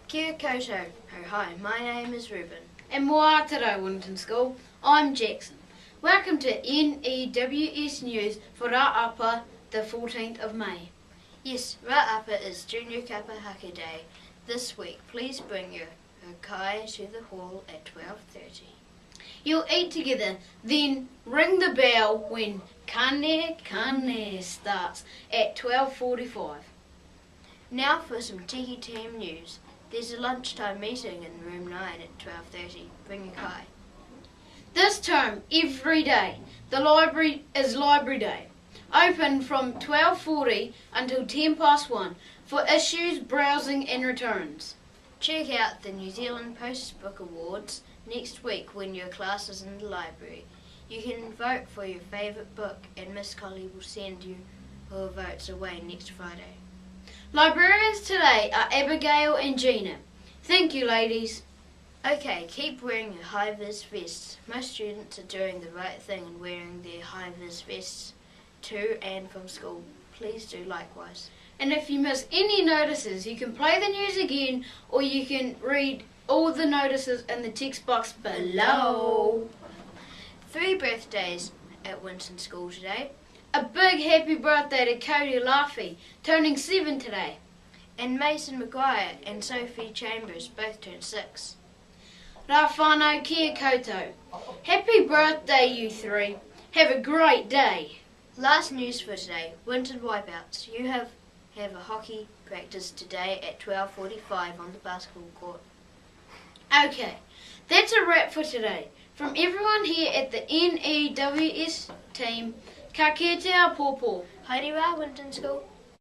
Kia koutou. Oh hi, my name is Reuben. And moa tara, Winton School. I'm Jackson. Welcome to N.E.W.S news for Ra'apa, the 14th of May. Yes, Ra'apa is Junior Kapa Haka Day this week. Please bring your kai to the hall at 12:30. You'll eat together, then ring the bell when kani starts at 12:45. Now for some Tec'y team news. There's a lunchtime meeting in room 9 at 12:30. Bring your kai. This term, every day, the library is Library Day, open from 12:40 until 1:10 for issues, browsing and returns. Check out the New Zealand Post Book Awards next week when your class is in the library. You can vote for your favourite book and Miss Collie will send you her votes away next Friday. Librarians today are Abigail and Geena. Thank you, ladies. Okay, keep wearing your HI VIZ vests. Most students are doing the right thing and wearing their HI VIZ vests to and from school. Please do likewise. And if you miss any notices, you can play the news again or you can read all the notices in the text box below. 3 birthdays at WINTON School today. A big happy birthday to Cody Laffy, turning 7 today. And Mason Maguire and Sophie Chambers both turned 6. Rā whānau kia koutou. Happy birthday, you three. Have a great day. Last news for today, Winton wipeouts. You have a hockey practice today at 12:45 on the basketball court. Okay, that's a wrap for today. From everyone here at the N.E.W.S team, ka kite a pōpō. Haere rā, Winton School.